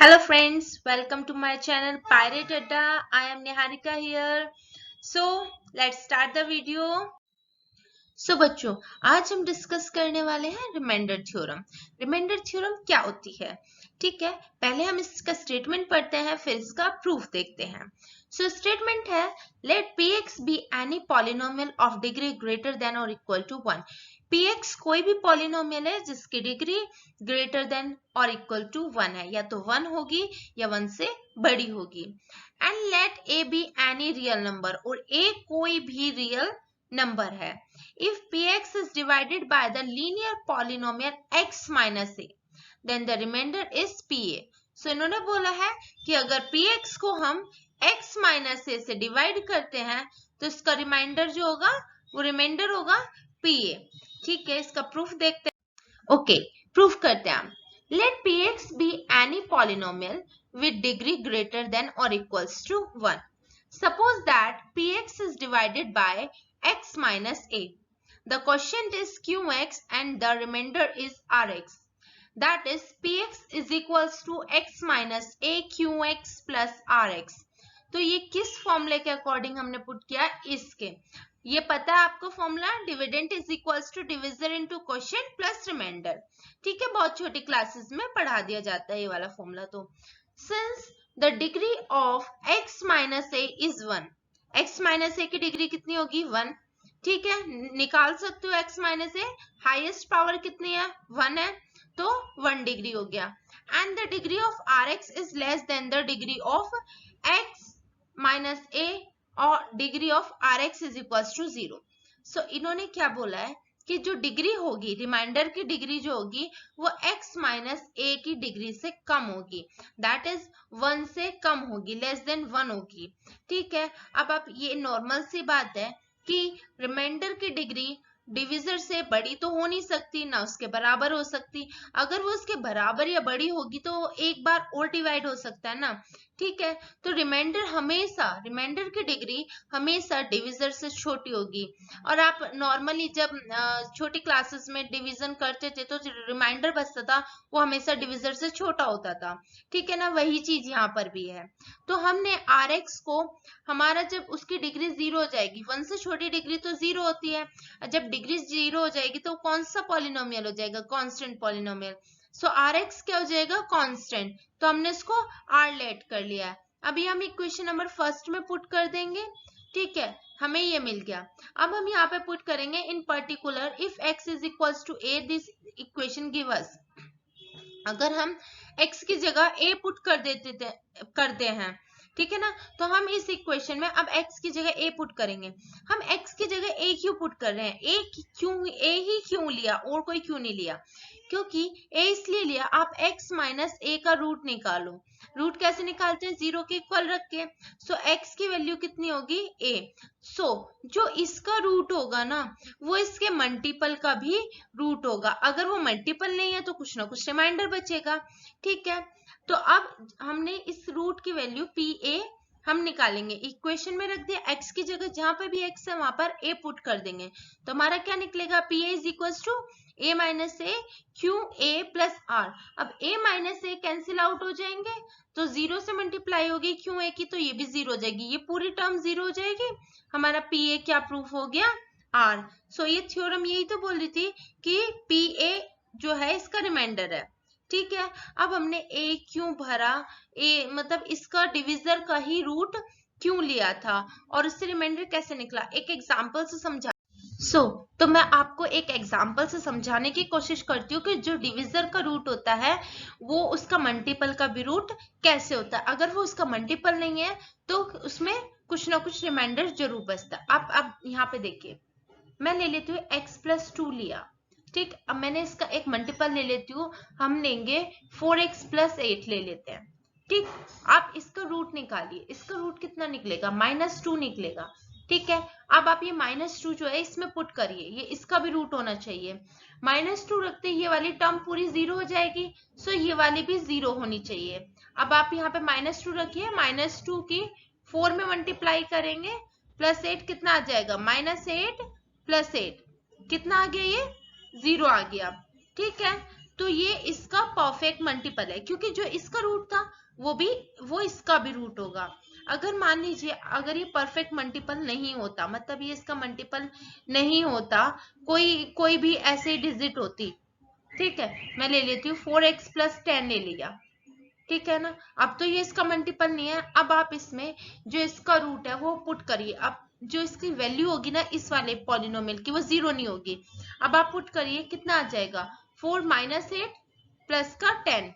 Hello friends, welcome to my channel Pirate Adda. I am Niharika here. So let's start the video. So बच्चों, आज हम discuss करने वाले हैं remainder theorem. Remainder theorem क्या होती है? ठीक है, पहले हम इसका स्टेटमेंट पढ़ते हैं, फिर इसका प्रूफ देखते हैं। सो स्टेटमेंट है, let px be any polynomial of degree greater than और इक्वल टू 1। px कोई भी पॉलिनोमियल है जिसकी डिग्री ग्रेटर देन और इक्वल टू 1 है, या तो 1 होगी या 1 से बड़ी होगी। And let a be any real number, और a कोई भी रियल नंबर है। If px is divided by the linear polynomial x minus a, then the remainder is pa. So इन्होंने बोला है कि अगर px को हम x minus a से डिवाइड करते हैं तो इसका रिमाइंडर जो होगा वो रिमाइंडर होगा pa। ठीक है, इसका प्रूफ देखते हैं। ओके, प्रूफ करते हैं। Let px be any polynomial with degree greater than or equals to 1. Suppose that px is divided by x minus a. The quotient is qx and the remainder is rx. That is px is equals to x minus a qx plus rx. तो ये किस फॉर्मूले के according हमने put किया? इसके। ये पता है आपको formula, dividend is equals to divisor into quotient plus remainder. ठीक है, बहुत छोटी क्लासेस में पढ़ा दिया जाता है ये वाला फॉर्मूला। तो since the degree of x minus a is 1, x minus a की डिग्री कितनी होगी? 1। ठीक है, निकाल सकते हो x minus a, highest power कितनी है? 1 है, तो 1 डिग्री हो गया। And the degree of rx is less than the degree of x minus a और degree of rx is equals to 0। So इन्होंने क्या बोला है कि जो डिग्री होगी, रिमाइंडर की डिग्री जो होगी वो x माइनस ए की डिग्री से कम होगी, दैट इज 1 से कम होगी, लेस देन 1 होगी। ठीक है, अब आप ये नॉर्मल सी बात है कि रिमाइंडर की डिग्री डिविजर से बड़ी तो हो नहीं सकती, ना उसके बराबर हो सकती। अगर वो उसके बराबर या बड़ी होगी तो एक बार और डिवाइड हो सकता है ना। ठीक है, तो रिमाइंडर की डिग्री हमेशा डिविजर से छोटी होगी। और आप नॉर्मली जब छोटी क्लासेस में डिवीजन करते थे तो रिमाइंडर बचता था वो हमेशा डिविजर से छोटा होता था। ठीक है ना, वही चीज यहाँ पर भी है। तो हमने rx को, हमारा जब उसकी डिग्री 0 हो जाएगी, 1 से छोटी डिग्री तो 0 होती है, जब डिग्री 0 हो जाएगी तो कौन सा पॉलिनोमियल हो जाएगा? Constant polynomial. सो rx क्या हो जाएगा? कांस्टेंट। तो हमने इसको r लेट कर लिया है। अभी हम इक्वेशन नंबर फर्स्ट में पुट कर देंगे। ठीक है, हमें ये मिल गया। अब हम यहाँ पे पुट करेंगे in particular if x is equals to a, this equation give us. अगर हम x की जगह a पुट करते हैं, ठीक है ना, तो हम इस इक्वेशन में अब x की जगह a पुट करेंगे। हम x की जगह a क्यों पुट कर रहे हैं? a ही क्यों लिया, और कोई क्यों नहीं लिया? क्योंकि a इसलिए लिया, आप x माइनस a का रूट निकालो। रूट कैसे निकालते हैं? 0 के इक्वल रख के। सो x की वैल्यू कितनी होगी? a। सो जो इसका रूट होगा ना वो इसके मल्टीपल का भी रूट होगा। अगर वो मल्टीपल नहीं है तो कुछ ना कुछ रिमाइंडर बचेगा। ठीक है, तो अब हमने इस रूट की वैल्यू pa हम निकालेंगे, इक्वेशन में रख दिया। x की जगह जहां पर भी x है वहां पर a पुट कर देंगे, तो हमारा क्या निकलेगा? pa is equal to a minus a q a plus r. अब a minus a cancel out हो जाएंगे, तो 0 से मल्टीप्लाई होगी क्यू ए की, तो ये भी 0 हो जाएगी, ये पूरी टर्म 0 हो जाएगी। हमारा pa क्या प्रूफ हो गया? r। सो ये थ्योरम यही तो बोल रही थी कि pa जो है इसका रिमाइंडर है। ठीक है, अब हमने a क्यों भरा? a मतलब इसका डिविजर का ही रूट क्यों लिया था और उससे रिमाइंडर कैसे निकला? एक एग्जांपल से समझा। तो मैं आपको एक एग्जांपल से समझाने की कोशिश करती हूँ कि जो डिविजर का रूट होता है वो उसका मल्टीपल का भी रूट कैसे होता है। अगर वो उसका मल्टीपल नहीं है तो उसमें कुछ ना कुछ रिमाइंडर जरूर बचता है। आप यहाँ पे देखिए, मैं ले लेती हूँ x प्लस 2 लिया। ठीक, अब मैंने इसका एक मल्टीपल ले लेती हूँ, हम लेंगे 4x प्लस 8 ले लेते हैं। ठीक, आप इसका रूट निकालिए, इसका रूट कितना निकलेगा? -2 निकलेगा। ठीक है, अब आप ये -2 जो है इसमें पुट करिए, ये इसका भी रूट होना चाहिए। -2 रखते ये वाली टर्म पूरी 0 हो जाएगी, सो ये वाली भी 0 होनी चाहिए। अब आप यहाँ पे -2 रखिए, -2 की 4 में मल्टीप्लाई करेंगे, प्लस 8 कितना आ जाएगा? -8 प्लस 8 कितना आ गया? ये 0 आ गया। ठीक है, तो ये इसका परफेक्ट मल्टीपल है, क्योंकि जो इसका रूट था वो इसका भी रूट होगा। अगर मान लीजिए अगर ये परफेक्ट मल्टीपल नहीं होता, मतलब ये इसका मल्टीपल नहीं होता, कोई भी ऐसे डिजिट होती, ठीक है, मैं ले लेती हूँ 4x + 10 ले लिया, ठीक है ना। अब तो ये इसका मल्टीपल नहीं है। अब आप इसमें जो इसका रूट है वो पुट करिए। अब जो इसकी वैल्यू होगी ना इस वाले पॉलिनोमियल की, वो 0 नहीं होगी। अब आप पुट करिए, कितना आ जाएगा, 4 - 8 प्लस का 10,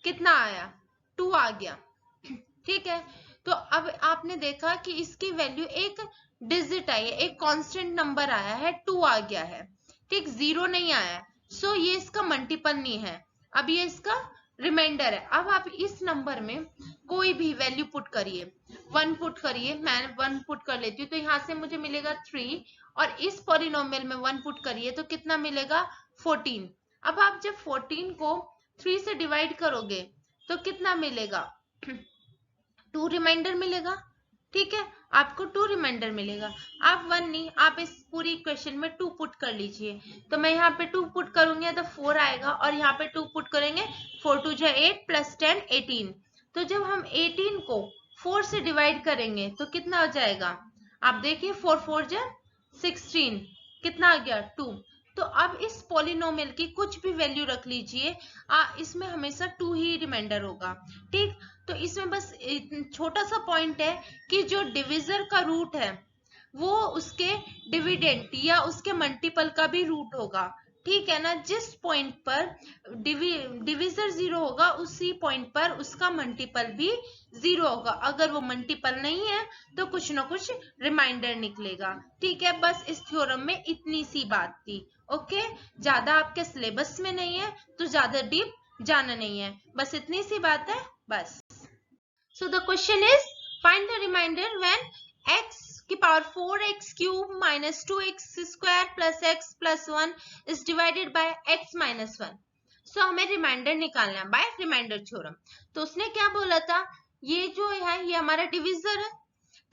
कितना आया, 2 आ गया, ठीक है। तो अब आपने देखा कि इसकी वैल्यू एक डिजिट आई है, एक कांस्टेंट नंबर आया है, 2 आ गया है, ठीक, 0 नहीं आया। सो ये इसका मल्टीपल नहीं है। अब ये इसका रिमाइंडर है। अब आप इस नंबर में कोई भी वैल्यू पुट करिए, 1 पुट करिए, मैं 1 पुट कर लेती हूँ, तो यहाँ से मुझे मिलेगा 3, और इस पॉलिनोमियल में 1 पुट करिए तो कितना मिलेगा, 14। अब आप जब 14 को 3 से डिवाइड करोगे तो कितना मिलेगा, 2 रिमाइंडर मिलेगा, ठीक है, आपको 2 रिमाइंडर मिलेगा। आप 1 नहीं, आप इस पूरी इक्वेशन में 2 पुट कर लीजिए। तो मैं यहाँ पे 2 पुट करूंगी तो 4 आएगा, और यहाँ पे 2 पुट करेंगे, 4 2 = 8 + 10 18। तो जब हम 18 को 4 से डिवाइड करेंगे तो कितना हो जाएगा, आप देखिए, 4 4 = 16, कितना आ गया, 2। तो अब इस पॉलिनोमियल की कुछ भी वैल्यू रख लीजिए, इसमें हमेशा 2 ही रिमाइंडर होगा, ठीक। तो इसमें बस छोटा सा पॉइंट है कि जो डिविजर का रूट है वो उसके डिविडेंड या उसके मल्टीपल का भी रूट होगा, ठीक है ना। जिस पॉइंट पर डिविजर 0 होगा उसी पॉइंट पर उसका मल्टीपल भी 0 होगा। अगर वो मल्टीपल नहीं है तो कुछ ना कुछ रिमाइंडर निकलेगा, ठीक है। बस इस थ्योरम में इतनी सी बात थी, ओके। ज्यादा आपके सिलेबस में नहीं है तो ज्यादा डीप जाना नहीं है, बस इतनी सी बात है, बस। So the question is, find the remainder when x की power 4x³ - 2x² + x + 1 is divided by x - 1। So हमें रिमाइंडर निकालना है बाय रिमाइंडर थ्योरम। तो उसने क्या बोला था, ये जो है ये हमारा डिविजर है,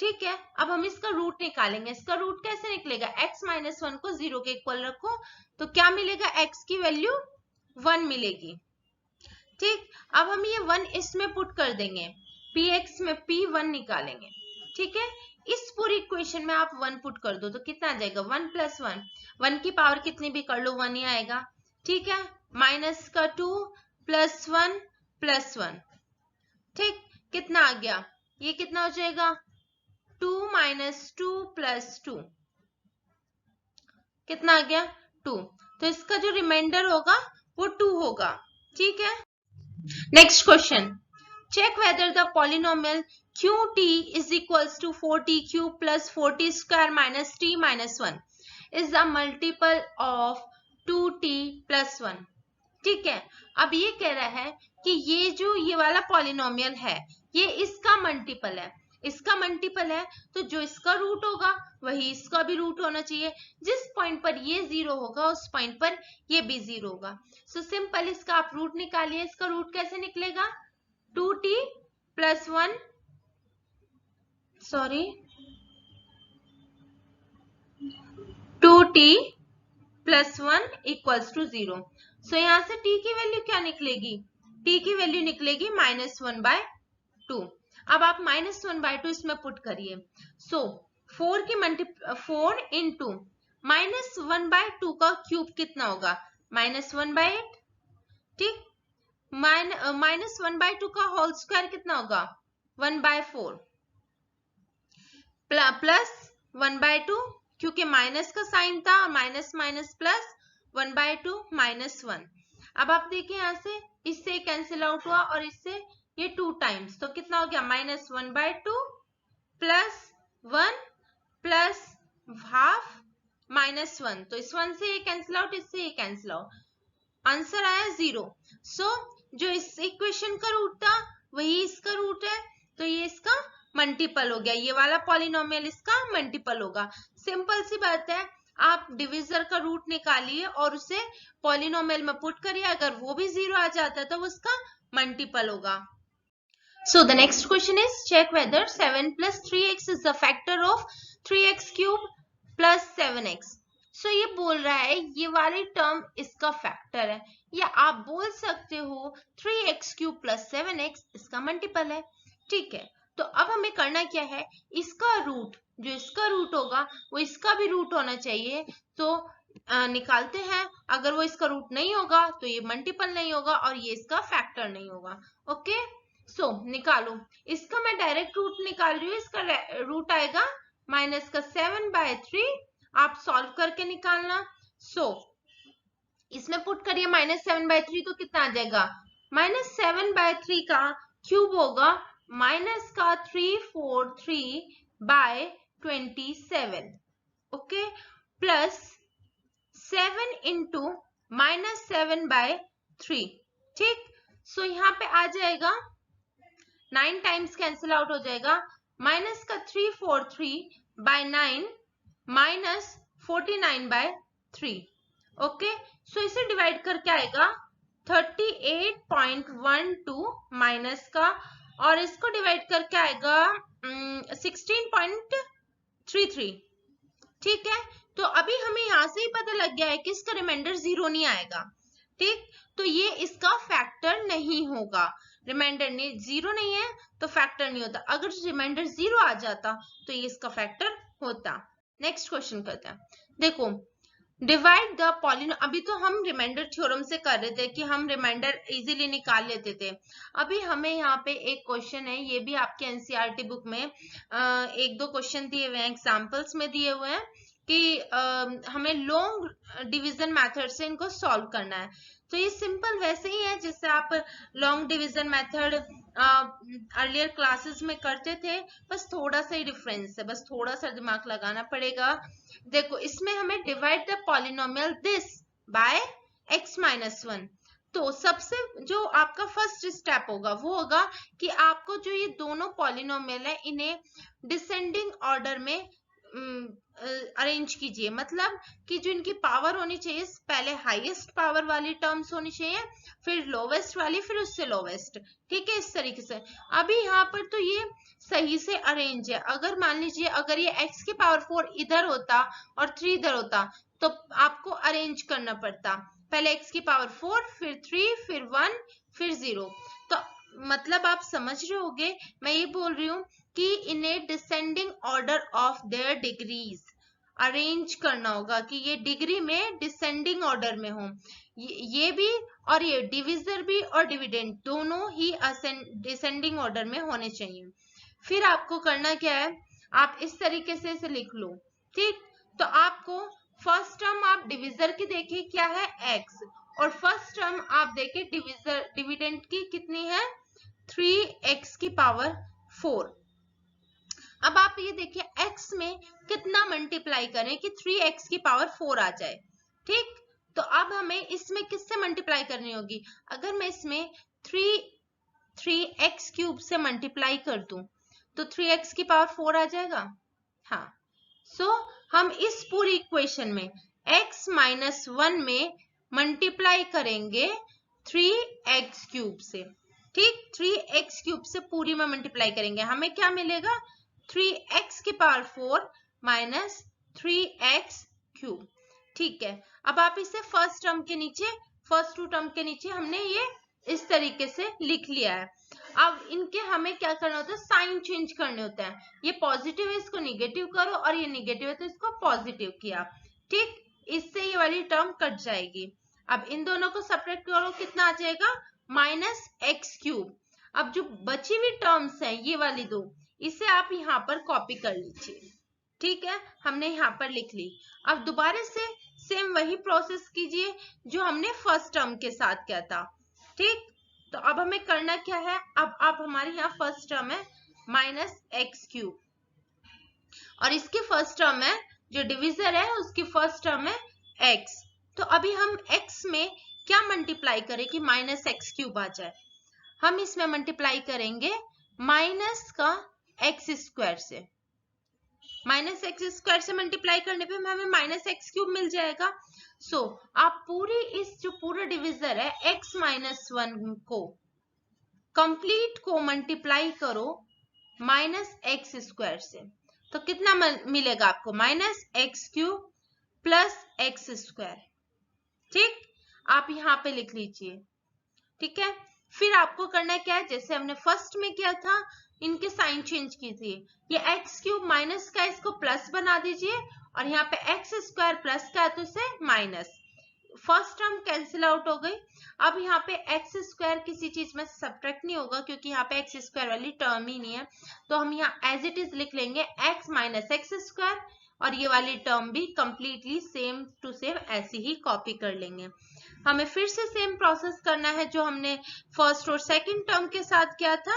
ठीक है। अब हम इसका रूट निकालेंगे। इसका रूट कैसे निकलेगा, x - 1 को 0 के इक्वल रखो तो क्या मिलेगा, x की वैल्यू 1 मिलेगी, ठीक। अब हम ये 1 इसमें पुट कर देंगे, px में p1 निकालेंगे, ठीक है। इस पूरी इक्वेशन में आप 1 पुट कर दो तो कितना आ जाएगा, 1 + 1, 1 की पावर कितनी भी कर लो 1 ही आएगा, ठीक है। -2 + 1 + 1, ठीक, कितना आ गया, ये कितना हो जाएगा, 2 - 2 + 2, कितना आ गया, 2। तो इसका जो रिमाइंडर होगा वो 2 होगा, ठीक है। Next question, check whether the polynomial qt is equals to 4t³ + 4t² - t - 1 is a multiple of 2t + 1, ठीक है। अब ये कह रहा है कि ये वाला पॉलिनोमियल है ये इसका मल्टीपल है, इसका मल्टीपल है तो जो इसका रूट होगा वही इसका भी रूट होना चाहिए। जिस पॉइंट पर ये 0 होगा उस पॉइंट पर ये भी 0 होगा। सो सिंपल इसका आप रूट निकालिए। इसका रूट कैसे निकलेगा, 2t + 1 2t + 1 = 0। सो यहां से t की वैल्यू क्या निकलेगी, t की वैल्यू निकलेगी -1/2। अब आप -1/2 इसमें पुट करिए। सो 4 into -1/2 का क्यूब कितना होगा, -1/8, ठीक। -1/2 का होल स्क्वायर कितना होगा, 1/4 प्लस 1/2, क्योंकि माइनस का साइन था, माइनस माइनस प्लस 1/2 -1। अब आप देखिए यहाँ से इससे कैंसिल आउट हुआ और इससे ये 2 टाइम्स, तो कितना हो गया, -1/2 + 1 + ½ -1। तो इस 1 से ये कैंसिल आउट, इससे ये कैंसिल आउट, आंसर आया 0। सो जो इस इक्वेशन का रूट था वही इसका रूट है, तो ये इसका मल्टीपल हो गया, ये वाला पॉलिनोमियल इसका मल्टीपल होगा। सिंपल सी बात है, आप डिविजर का रूट निकालिए और उसे पॉलिनोमियल में पुट करिए, अगर वो भी 0 आ जाता है तो उसका मल्टीपल होगा। So the next question is, check whether 7 + 3x is the factor of 3x³ + 7x. सो ये बोल रहा है ये वाली टर्म इसका फैक्टर है, या आप बोल सकते हो 3x³ + 7x इसका मल्टीपल है। ठीक है, तो अब हमें करना क्या है, इसका रूट, जो इसका रूट होगा वो इसका भी रूट होना चाहिए। तो निकालते हैं, अगर वो इसका रूट नहीं होगा तो ये मल्टीपल नहीं होगा और ये इसका फैक्टर नहीं होगा। ओके, सो निकालो। इसका मैं डायरेक्ट रूट निकाल रही हूँ, इसका रूट आएगा -7/3। आप सॉल्व करके निकालना। सो इसमें पुट करिए -7/3, तो कितना आ जाएगा, -7/3 का क्यूब होगा -343/27। Okay, plus 7 into -7/3। ठीक, सो यहाँ पे आ जाएगा 9 टाइम्स कैंसिल आउट हो जाएगा, माइनस का 343/9 -49/3। ओके, सो इसे डिवाइड करके आएगा 38.12 माइनस का, और इसको डिवाइड करके आएगा 16.33। ठीक है, तो अभी हमें यहां से ही पता लग गया है कि इसका रिमाइंडर 0 नहीं आएगा। ठीक, तो ये इसका फैक्टर नहीं होगा। रिमाइंडर 0 नहीं है तो फैक्टर नहीं होता। अगर रिमाइंडर 0 आ जाता तो ये इसका फैक्टर होता। नेक्स्ट क्वेश्चन करते हैं। देखो, डिवाइड द पॉलिनोमियल। अभी तो हम रिमाइंडर थ्योरम से कर रहे थे कि हम रिमाइंडर इजीली निकाल लेते थे। अभी हमें यहाँ पे एक क्वेश्चन है, ये भी आपके एनसीईआरटी बुक में 1-2 क्वेश्चन दिए हुए हैं, एग्जाम्पल्स में दिए हुए हैं कि हमें लॉन्ग डिवीजन मेथड से इनको सॉल्व करना है। तो ये सिंपल वैसे ही है जिससे आप long division method earlier classes में करते थे, बस थोड़ा सा ही डिफरेंस है, बस थोड़ा सा दिमाग लगाना पड़ेगा। देखो, इसमें हमें divide the polynomial this by x-1। तो सबसे जो आपका फर्स्ट स्टेप होगा वो होगा कि आपको जो ये दोनों पॉलिनोमियल है इन्हें डिसेंडिंग ऑर्डर में अरेंज कीजिए। मतलब कि जो इनकी पावर होनी चाहिए, पहले हाईएस्ट पावर वाली टर्म्स होनी चाहिए, फिर लोवेस्ट वाली, फिर उससे लोवेस्ट। ठीक है, इस तरीके से। अभी यहाँ पर तो ये सही से अरेंज है। अगर मान लीजिए अगर ये x की पावर 4 इधर होता और 3 इधर होता तो आपको अरेंज करना पड़ता, पहले x की पावर 4, फिर 3, फिर 1, फिर 0। तो मतलब आप समझ रहे होगे, मैं ये बोल रही हूँ कि इन्हें descending order of their degrees arrange करना होगा कि ये डिग्री में डिसेंडिंग ऑर्डर में हो। ये भी और ये डिविजर भी और डिविडेंड दोनों ही डिसेंडिंग ऑर्डर में होने चाहिए। फिर आपको करना क्या है, आप इस तरीके से इसे लिख लो। ठीक, तो आपको फर्स्ट टर्म आप डिविजर की देखिए क्या है, x, और फर्स्ट टर्म आप देखिए डिविजर डिविडेंड की कितनी है, 3x की पावर 4। अब आप ये देखिए x में कितना मल्टीप्लाई करें कि 3x की पावर 4 आ जाए। ठीक, तो अब हमें इसमें किससे मल्टीप्लाई करनी होगी, अगर मैं इसमें 3x³ से मल्टीप्लाई कर दूं तो 3x की पावर 4 आ जाएगा। हाँ, सो हम इस पूरी इक्वेशन में x-1 में मल्टीप्लाई करेंगे 3x³ से। ठीक, 3x³ से पूरी में मल्टीप्लाई करेंगे, हमें क्या मिलेगा, 3x की पावर 4 माइनस 3x³। ठीक है, अब आप इसे फर्स्ट टर्म के नीचे, फर्स्ट 2 टर्म के नीचे हमने ये इस तरीके से लिख लिया है। अब इनके हमें क्या करना होता है, साइन चेंज करने होते हैं। ये पॉजिटिव है इसको निगेटिव करो, और ये निगेटिव है तो इसको पॉजिटिव किया। ठीक, इससे ये वाली टर्म कट जाएगी। अब इन दोनों को सेपरेट करो, कितना आ जाएगा, -x³। अब जो बची हुई टर्म्स हैं ये वाली दो, इसे आप यहाँ पर कॉपी कर लीजिए। ठीक है, हमने यहाँ पर लिख ली। अब दोबारा से सेम वही प्रोसेस कीजिए जो हमने फर्स्ट टर्म के साथ किया था। ठीक, तो अब हमें करना क्या है, अब आप हमारे यहाँ फर्स्ट टर्म है -x³, और इसकी फर्स्ट टर्म है, जो डिविजर है उसकी फर्स्ट टर्म है x। तो अभी हम x में क्या मल्टीप्लाई करें कि -x³ आ जाए, हम इसमें मल्टीप्लाई करेंगे माइनस का x² से। -x² से मल्टीप्लाई करने पे हमें -x³ मिल जाएगा। सो आप पूरी इस जो पूरा डिविजर है x-1 को कंप्लीट को मल्टीप्लाई करो -x² से, तो कितना मिलेगा आपको, -x³ प्लस एक्स स्क्वायर। ठीक, आप यहाँ पे लिख लीजिए। ठीक है, फिर आपको करना है क्या है, जैसे हमने फर्स्ट में किया था, इनके साइन चेंज कीजिए। ये एक्स क्यूब माइनस का, इसको प्लस बना दीजिए, और यहाँ पे एक्स स्क्वायर प्लस का है तो इसे minus. First term cancel out हो गई। अब यहाँ पे एक्स स्क्वायर किसी चीज में सब्ट्रैक्ट नहीं होगा, क्योंकि यहाँ पे एक्स स्क्वायर वाली टर्म ही नहीं है, तो हम यहाँ एज इट इज लिख लेंगे एक्स माइनस एक्स स्क्वायर, और ये वाली टर्म भी कंप्लीटली सेम टू सेम ऐसी ही कॉपी कर लेंगे। हमें फिर से सेम प्रोसेस करना है जो हमने फर्स्ट और सेकंड टर्म के साथ किया था,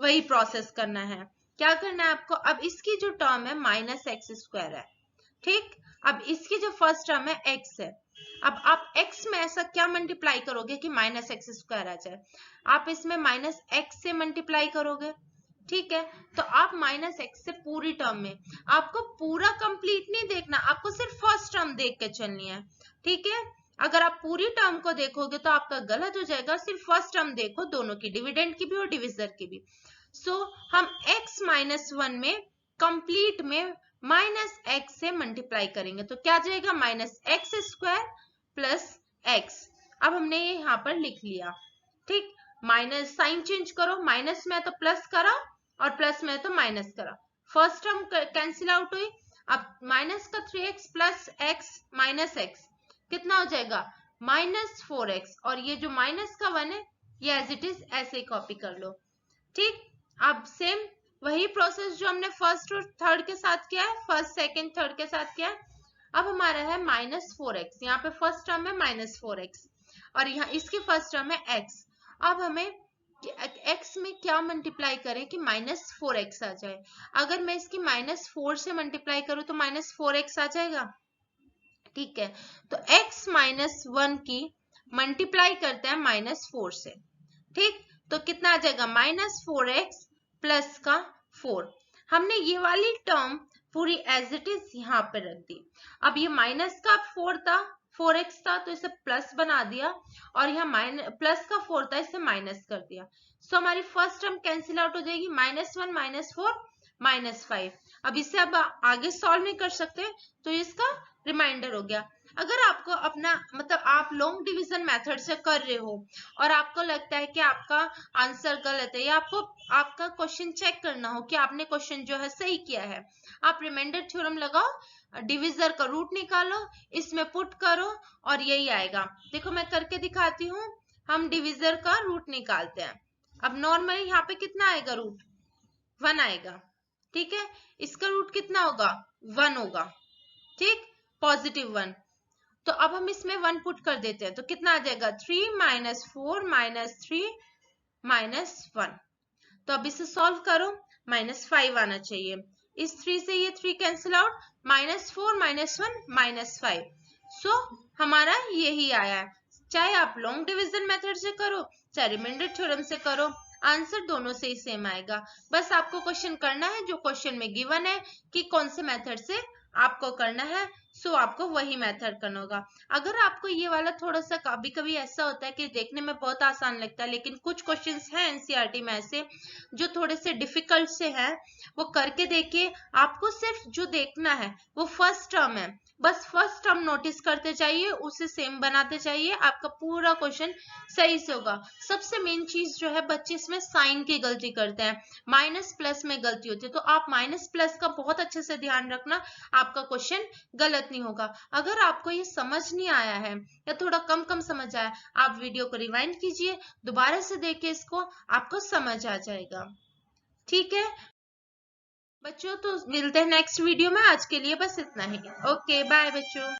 वही प्रोसेस करना है। क्या करना है आपको, अब इसकी जो टर्म है माइनस एक्स स्क्वायर है। ठीक, अब इसकी जो फर्स्ट टर्म है एक्स है। अब आप x में ऐसा क्या मल्टीप्लाई करोगे कि माइनस एक्स स्क्वायर आ जाए, आप इसमें माइनस एक्स से मल्टीप्लाई करोगे। ठीक है, तो आप माइनस एक्स से पूरी टर्म में, आपको पूरा कंप्लीट नहीं देखना, आपको सिर्फ फर्स्ट टर्म देख के चलनी है। ठीक है, अगर आप पूरी टर्म को देखोगे तो आपका गलत हो जाएगा, सिर्फ फर्स्ट टर्म देखो, दोनों की, डिविडेंड की भी और डिविजर की भी। सो हम x माइनस 1 में कंप्लीट में माइनस एक्स से मल्टीप्लाई करेंगे, तो क्या जाएगा, minus x square plus x. अब हमने ये यहाँ पर लिख लिया। ठीक, माइनस साइन चेंज करो, माइनस में तो प्लस करा और प्लस में तो माइनस करा, फर्स्ट टर्म कैंसिल आउट हुई। अब माइनस का 3x plus x minus x कितना हो जाएगा, माइनस 4x, और ये जो माइनस का 1 है ये एज इट इज ऐसे कॉपी कर लो। ठीक, अब सेम वही प्रोसेस जो हमने फर्स्ट और थर्ड के साथ किया है, फर्स्ट सेकंड थर्ड के साथ किया है। अब हमारा है माइनस 4x, यहाँ पे फर्स्ट टर्म है माइनस 4x, और यहाँ इसकी फर्स्ट टर्म है x। अब हमें x में क्या मल्टीप्लाई करें कि माइनस 4x आ जाए। अगर मैं इसकी माइनस 4 से मल्टीप्लाई करूं तो माइनस 4x आ जाएगा। ठीक है, तो x माइनस 1 की मल्टीप्लाई करते हैं माइनस 4 से। ठीक, तो कितना आ जाएगा, माइनस 4x प्लस का 4। हमने ये वाली टर्म पूरी एज इट इज यहाँ पे रख दी। अब ये माइनस का 4 था, 4x था, तो इसे प्लस बना दिया, और यहाँ माइनस प्लस का 4 था, इसे माइनस कर दिया। सो हमारी फर्स्ट टर्म कैंसिल आउट हो जाएगी, माइनस 1 माइनस 4 माइनस 5। अब इसे अब आगे सॉल्व नहीं कर सकते, तो इसका रिमाइंडर हो गया। अगर आपको अपना मतलब आप लॉन्ग डिवीजन मेथड से कर रहे हो और आपको लगता है कि आपका आंसर गलत है, या आपको आपका क्वेश्चन चेक करना हो कि आपने क्वेश्चन जो है सही किया है, आप रिमाइंडर थ्योरम लगाओ, डिविजर का रूट निकालो, इसमें पुट करो और यही आएगा। देखो मैं करके दिखाती हूँ, हम डिविजर का रूट निकालते हैं। अब नॉर्मली यहाँ पे कितना आएगा, रूट 1 आएगा। ठीक है, इसका रूट कितना होगा, 1 होगा। ठीक, पॉजिटिव 1। तो अब हम इसमें 1 पुट कर देते हैं, तो कितना आ जाएगा, 3 माइनस 4 माइनस 3 माइनस 1। तो अब इसे सॉल्व करो, माइनस 5 आना चाहिए। इस 3 से ये 3 cancel out, minus 4 minus 1 minus 5। सो हमारा यही आया है। चाहे आप लॉन्ग डिवीजन मेथड से करो, चाहे रिमाइंडर थ्योरम से करो, आंसर दोनों से ही सेम आएगा। बस आपको क्वेश्चन करना है जो क्वेश्चन में गिवन है कि कौन से मेथड से आपको करना है, सो आपको वही मेथड करना होगा। अगर आपको ये वाला थोड़ा सा कभी कभी ऐसा होता है कि देखने में बहुत आसान लगता है, लेकिन कुछ क्वेश्चंस हैं एनसीईआरटी में ऐसे जो थोड़े से डिफिकल्ट से हैं, वो करके देखिए। आपको सिर्फ जो देखना है वो फर्स्ट टर्म है, बस फर्स्ट टर्म नोटिस करते जाइए, उसे सेम बनाते जाइए, आपका पूरा क्वेश्चन सही से होगा। सबसे मेन चीज जो है, बच्चे इसमें साइन की गलती करते हैं, माइनस प्लस में गलती होती है, तो आप माइनस प्लस का बहुत अच्छे से ध्यान रखना, आपका क्वेश्चन गलत नहीं होगा। अगर आपको ये समझ नहीं आया है या थोड़ा कम कम समझ आया, आप वीडियो को रिवाइंड कीजिए, दोबारा से देखिए, इसको आपको समझ आ जाएगा। ठीक है बच्चों, तो मिलते हैं नेक्स्ट वीडियो में। आज के लिए बस इतना ही। ओके बाय बच्चों।